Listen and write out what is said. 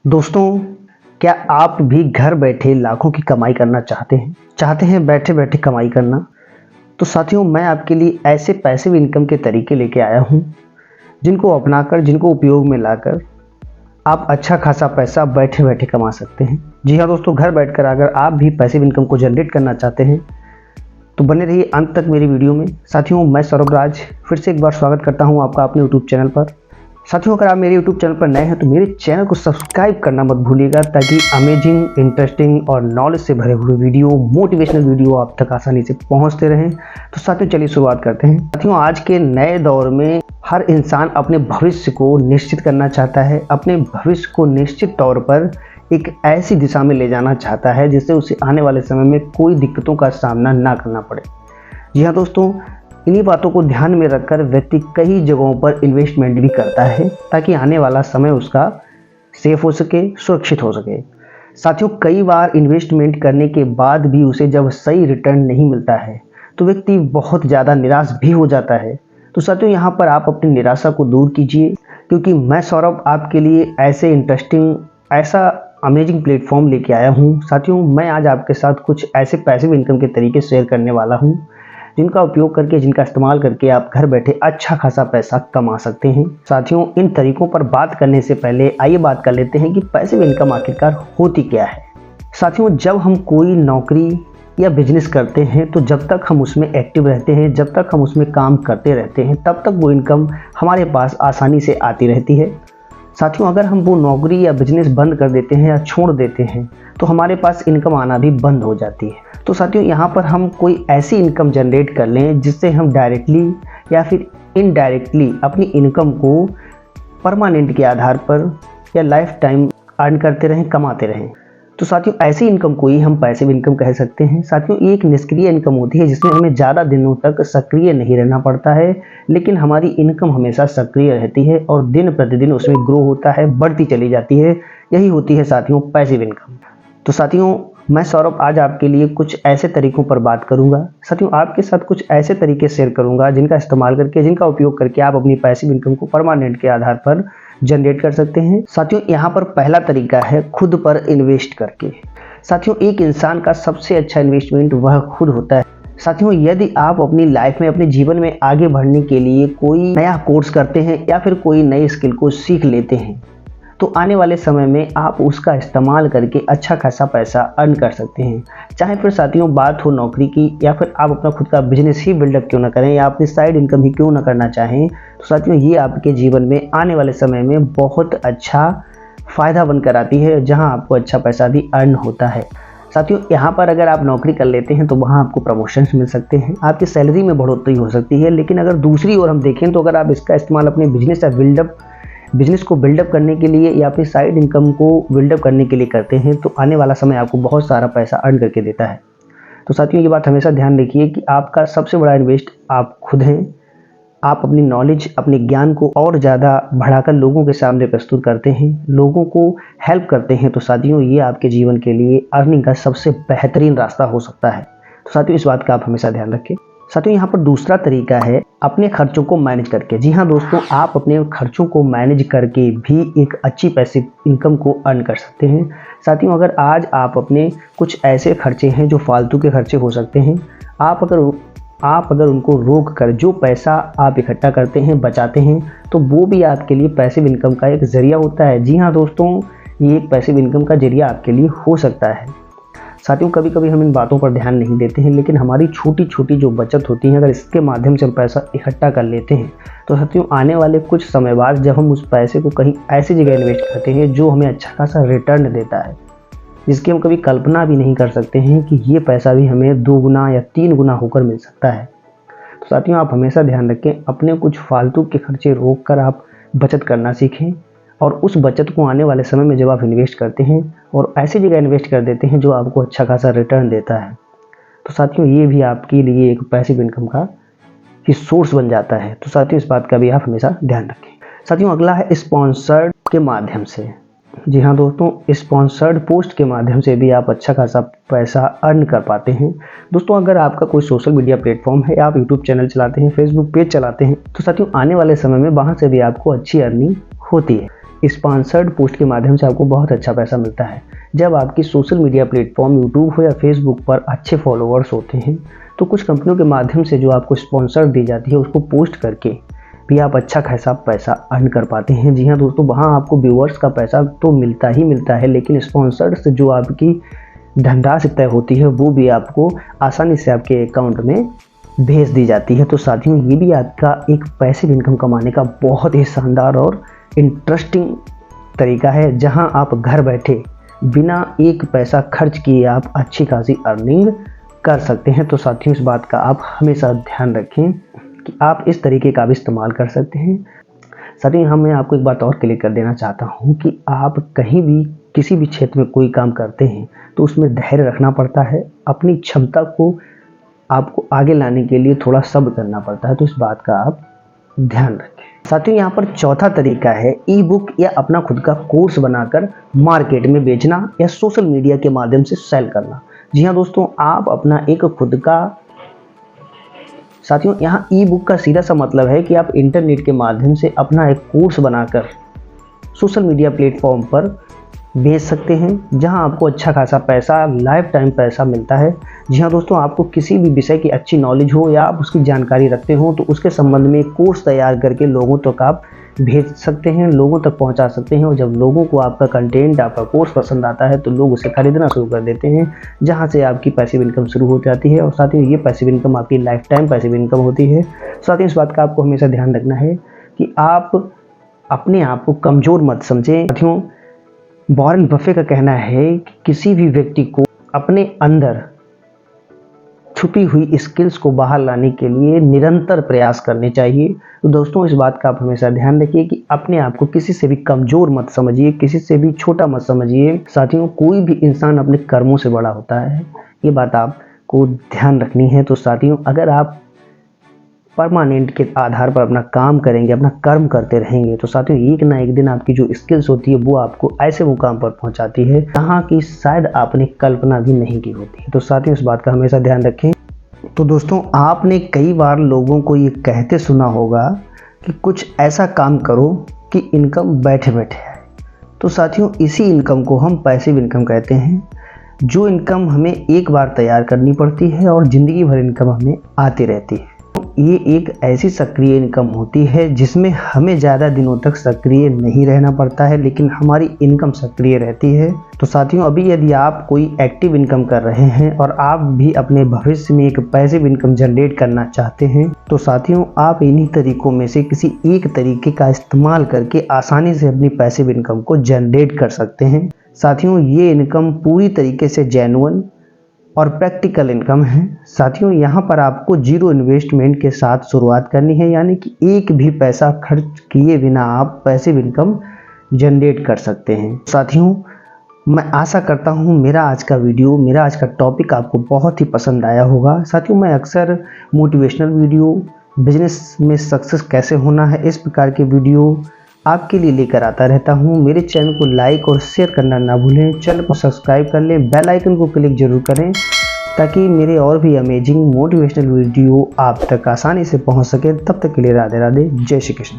दोस्तों, क्या आप भी घर बैठे लाखों की कमाई करना चाहते हैं बैठे बैठे कमाई करना? तो साथियों, मैं आपके लिए ऐसे पैसिव इनकम के तरीके लेके आया हूँ जिनको अपनाकर, जिनको उपयोग में लाकर आप अच्छा खासा पैसा बैठे बैठे कमा सकते हैं। जी हाँ दोस्तों, घर बैठकर अगर आप भी पैसिव इनकम को जनरेट करना चाहते हैं तो बने रहिए अंत तक मेरी वीडियो में। साथियों, मैं सौरभ राज फिर से एक बार स्वागत करता हूँ आपका अपने यूट्यूब चैनल पर। साथियों, अगर आप मेरे यूट्यूब चैनल पर नए हैं तो मेरे चैनल को सब्सक्राइब करना मत भूलिएगा, ताकि अमेजिंग, इंटरेस्टिंग और नॉलेज से भरे हुए वीडियो, मोटिवेशनल वीडियो आप तक आसानी से पहुंचते रहें। तो साथियों, चलिए शुरुआत करते हैं। साथियों, आज के नए दौर में हर इंसान अपने भविष्य को निश्चित करना चाहता है, अपने भविष्य को निश्चित तौर पर एक ऐसी दिशा में ले जाना चाहता है जिससे उसे आने वाले समय में कोई दिक्कतों का सामना ना करना पड़े। जी हाँ दोस्तों, इन्हीं बातों को ध्यान में रखकर व्यक्ति कई जगहों पर इन्वेस्टमेंट भी करता है ताकि आने वाला समय उसका सेफ हो सके, सुरक्षित हो सके। साथियों, कई बार इन्वेस्टमेंट करने के बाद भी उसे जब सही रिटर्न नहीं मिलता है तो व्यक्ति बहुत ज़्यादा निराश भी हो जाता है। तो साथियों, यहाँ पर आप अपनी निराशा को दूर कीजिए, क्योंकि मैं सौरभ आपके लिए ऐसे इंटरेस्टिंग, ऐसा अमेजिंग प्लेटफॉर्म लेके आया हूँ। साथियों, मैं आज आपके साथ कुछ ऐसे पैसिव इनकम के तरीके शेयर करने वाला हूँ जिनका उपयोग करके, जिनका इस्तेमाल करके आप घर बैठे अच्छा खासा पैसा कमा सकते हैं। साथियों, इन तरीकों पर बात करने से पहले आइए बात कर लेते हैं कि पैसिव इनकम आखिरकार होती क्या है। साथियों, जब हम कोई नौकरी या बिजनेस करते हैं तो जब तक हम उसमें एक्टिव रहते हैं, जब तक हम उसमें काम करते रहते हैं, तब तक वो इनकम हमारे पास आसानी से आती रहती है। साथियों, अगर हम वो नौकरी या बिजनेस बंद कर देते हैं या छोड़ देते हैं तो हमारे पास इनकम आना भी बंद हो जाती है। तो साथियों, यहाँ पर हम कोई ऐसी इनकम जनरेट कर लें जिससे हम डायरेक्टली या फिर इनडायरेक्टली अपनी इनकम को परमानेंट के आधार पर या लाइफ टाइम अर्न करते रहें, कमाते रहें। तो साथियों, ऐसी इनकम को ही हम पैसिव इनकम कह सकते हैं। साथियों, ये एक निष्क्रिय इनकम होती है जिसमें हमें ज़्यादा दिनों तक सक्रिय नहीं रहना पड़ता है, लेकिन हमारी इनकम हमेशा सक्रिय रहती है और दिन प्रतिदिन उसमें ग्रो होता है, बढ़ती चली जाती है। यही होती है साथियों पैसिव इनकम। तो साथियों, मैं सौरभ आज आपके लिए कुछ ऐसे तरीकों पर बात करूंगा। साथियों, आपके साथ कुछ ऐसे तरीके शेयर करूंगा जिनका इस्तेमाल करके, जिनका उपयोग करके आप अपनी पैसिव इनकम को परमानेंट के आधार पर जनरेट कर सकते हैं। साथियों, यहाँ पर पहला तरीका है खुद पर इन्वेस्ट करके। साथियों, एक इंसान का सबसे अच्छा इन्वेस्टमेंट वह खुद होता है। साथियों, यदि आप अपनी लाइफ में, अपने जीवन में आगे बढ़ने के लिए कोई नया कोर्स करते हैं या फिर कोई नई स्किल को सीख लेते हैं तो आने वाले समय में आप उसका इस्तेमाल करके अच्छा खासा पैसा अर्न कर सकते हैं। चाहे फिर साथियों बात हो नौकरी की, या फिर आप अपना खुद का बिजनेस ही बिल्डअप क्यों ना करें, या अपनी साइड इनकम ही क्यों ना करना चाहें, तो साथियों ये आपके जीवन में आने वाले समय में बहुत अच्छा फ़ायदा बनकर आती है, जहां आपको अच्छा पैसा भी अर्न होता है। साथियों, यहाँ पर अगर आप नौकरी कर लेते हैं तो वहाँ आपको प्रमोशंस मिल सकते हैं, आपकी सैलरी में बढ़ोतरी हो सकती है। लेकिन अगर दूसरी ओर हम देखें तो अगर आप इसका इस्तेमाल अपने बिजनेस को बिल्डअप करने के लिए या फिर साइड इनकम को बिल्डअप करने के लिए करते हैं तो आने वाला समय आपको बहुत सारा पैसा अर्न करके देता है। तो साथियों, ये बात हमेशा ध्यान रखिए कि आपका सबसे बड़ा इन्वेस्ट आप खुद हैं। आप अपनी नॉलेज, अपने ज्ञान को और ज़्यादा बढ़ाकर लोगों के सामने प्रस्तुत करते हैं, लोगों को हेल्प करते हैं। तो साथियों, ये आपके जीवन के लिए अर्निंग का सबसे बेहतरीन रास्ता हो सकता है। तो साथियों, इस बात का आप हमेशा ध्यान रखें। साथियों, यहाँ पर दूसरा तरीका है अपने खर्चों को मैनेज करके। जी हाँ दोस्तों, आप अपने खर्चों को मैनेज करके भी एक अच्छी पैसिव इनकम को अर्न कर सकते हैं। साथियों, अगर आज आप अपने कुछ ऐसे खर्चे हैं जो फालतू के खर्चे हो सकते हैं, आप अगर उनको रोक कर जो पैसा आप इकट्ठा करते हैं, बचाते हैं, तो वो भी आपके लिए पैसिव इनकम का एक जरिया होता है। जी हाँ दोस्तों, ये एक पैसिव इनकम का जरिया आपके लिए हो सकता है। साथियों, कभी कभी हम इन बातों पर ध्यान नहीं देते हैं, लेकिन हमारी छोटी छोटी जो बचत होती है, अगर इसके माध्यम से हम पैसा इकट्ठा कर लेते हैं तो साथियों आने वाले कुछ समय बाद जब हम उस पैसे को कहीं ऐसी जगह इन्वेस्ट करते हैं जो हमें अच्छा खासा रिटर्न देता है, जिसकी हम कभी कल्पना भी नहीं कर सकते हैं कि ये पैसा भी हमें 2 गुना या 3 गुना होकर मिल सकता है। तो साथियों, आप हमेशा ध्यान रखें, अपने कुछ फालतू के खर्चे रोक कर आप बचत करना सीखें, और उस बचत को आने वाले समय में जब आप इन्वेस्ट करते हैं और ऐसी जगह इन्वेस्ट कर देते हैं जो आपको अच्छा खासा रिटर्न देता है, तो साथियों ये भी आपके लिए एक पैसिव इनकम का ही सोर्स बन जाता है। तो साथियों, इस बात का भी आप हमेशा ध्यान रखें। साथियों, अगला है स्पॉन्सर्ड के माध्यम से। जी हाँ दोस्तों, स्पॉन्सर्ड पोस्ट के माध्यम से भी आप अच्छा खासा पैसा अर्न कर पाते हैं। दोस्तों, अगर आपका कोई सोशल मीडिया प्लेटफॉर्म है, आप यूट्यूब चैनल चलाते हैं, फेसबुक पेज चलाते हैं, तो साथियों आने वाले समय में वहाँ से भी आपको अच्छी अर्निंग होती है। स्पॉन्सर्ड पोस्ट के माध्यम से आपको बहुत अच्छा पैसा मिलता है। जब आपकी सोशल मीडिया प्लेटफॉर्म यूट्यूब हो या फेसबुक पर अच्छे फॉलोअर्स होते हैं तो कुछ कंपनियों के माध्यम से जो आपको स्पॉन्सर दी जाती है उसको पोस्ट करके भी आप अच्छा खासा पैसा अर्न कर पाते हैं। जी हाँ दोस्तों, वहाँ आपको व्यूअर्स का पैसा तो मिलता ही मिलता है, लेकिन स्पॉन्सर्ड से जो आपकी धनराशि तय होती है वो भी आपको आसानी से आपके अकाउंट में भेज दी जाती है। तो साथियों, ये भी आपका एक पैसिव इनकम कमाने का बहुत ही शानदार और इंटरेस्टिंग तरीका है, जहां आप घर बैठे बिना एक पैसा खर्च किए आप अच्छी खासी अर्निंग कर सकते हैं। तो साथियों, इस बात का आप हमेशा ध्यान रखें कि आप इस तरीके का भी इस्तेमाल कर सकते हैं। साथियों, मैं आपको एक बात और क्लियर कर देना चाहता हूं कि आप कहीं भी किसी भी क्षेत्र में कोई काम करते हैं तो उसमें धैर्य रखना पड़ता है। अपनी क्षमता को आपको आगे लाने के लिए थोड़ा सब्र करना पड़ता है, तो इस बात का आप ध्यान रखें। साथियों, यहाँ पर चौथा तरीका है ई बुक या अपना खुद का कोर्स बनाकर मार्केट में बेचना या सोशल मीडिया के माध्यम से सेल करना। जी हाँ दोस्तों, आप अपना एक खुद का, साथियों यहाँ ई बुक का सीधा सा मतलब है कि आप इंटरनेट के माध्यम से अपना एक कोर्स बनाकर सोशल मीडिया प्लेटफॉर्म पर बेच सकते हैं, जहां आपको अच्छा खासा पैसा, लाइफ टाइम पैसा मिलता है। जी हाँ दोस्तों, आपको किसी भी विषय की अच्छी नॉलेज हो या आप उसकी जानकारी रखते हो तो उसके संबंध में एक कोर्स तैयार करके लोगों तक आप भेज सकते हैं, लोगों तक पहुंचा सकते हैं। और जब लोगों को आपका कंटेंट, आपका कोर्स पसंद आता है तो लोग उसे खरीदना शुरू कर देते हैं, जहां से आपकी पैसिव इनकम शुरू हो जाती है। और साथ ही ये पैसिव इनकम आपकी लाइफ टाइम पैसिव इनकम होती है। साथ ही इस बात का आपको हमेशा ध्यान रखना है कि आप अपने आप को कमज़ोर मत समझें। साथियों, वॉरेन बफे का कहना है कि किसी भी व्यक्ति को अपने अंदर छुपी हुई स्किल्स को बाहर लाने के लिए निरंतर प्रयास करने चाहिए। तो दोस्तों, इस बात का आप हमेशा ध्यान रखिए कि अपने आप को किसी से भी कमज़ोर मत समझिए, किसी से भी छोटा मत समझिए। साथियों, कोई भी इंसान अपने कर्मों से बड़ा होता है, ये बात आपको ध्यान रखनी है। तो साथियों, अगर आप परमानेंट के आधार पर अपना काम करेंगे, अपना कर्म करते रहेंगे, तो साथियों एक ना एक दिन आपकी जो स्किल्स होती है वो आपको ऐसे मुकाम पर पहुंचाती है जहां की शायद आपने कल्पना भी नहीं की होती है। तो साथियों, इस बात का हमेशा ध्यान रखें। तो दोस्तों, आपने कई बार लोगों को ये कहते सुना होगा कि कुछ ऐसा काम करो कि इनकम बैठे बैठे आए। तो साथियों, इसी इनकम को हम पैसिव इनकम कहते हैं, जो इनकम हमें एक बार तैयार करनी पड़ती है और ज़िंदगी भर इनकम हमें आती रहती है। ये एक ऐसी सक्रिय इनकम होती है जिसमें हमें ज़्यादा दिनों तक सक्रिय नहीं रहना पड़ता है, लेकिन हमारी इनकम सक्रिय रहती है। तो साथियों, अभी यदि आप कोई एक्टिव इनकम कर रहे हैं और आप भी अपने भविष्य में एक पैसिव इनकम जनरेट करना चाहते हैं, तो साथियों आप इन्हीं तरीकों में से किसी एक तरीके का इस्तेमाल करके आसानी से अपनी पैसिव इनकम को जनरेट कर सकते हैं। साथियों, ये इनकम पूरी तरीके से जेन्युइन और प्रैक्टिकल इनकम है। साथियों, यहाँ पर आपको जीरो इन्वेस्टमेंट के साथ शुरुआत करनी है, यानी कि एक भी पैसा खर्च किए बिना आप पैसिव इनकम जनरेट कर सकते हैं। साथियों, मैं आशा करता हूँ मेरा आज का टॉपिक आपको बहुत ही पसंद आया होगा। साथियों, मैं अक्सर मोटिवेशनल वीडियो, बिजनेस में सक्सेस कैसे होना है, इस प्रकार के वीडियो आपके लिए लेकर आता रहता हूं। मेरे चैनल को लाइक और शेयर करना ना भूलें, चैनल को सब्सक्राइब कर लें, बेल आइकन को क्लिक जरूर करें ताकि मेरे और भी अमेजिंग मोटिवेशनल वीडियो आप तक आसानी से पहुंच सके। तब तक के लिए राधे राधे, जय श्री कृष्ण।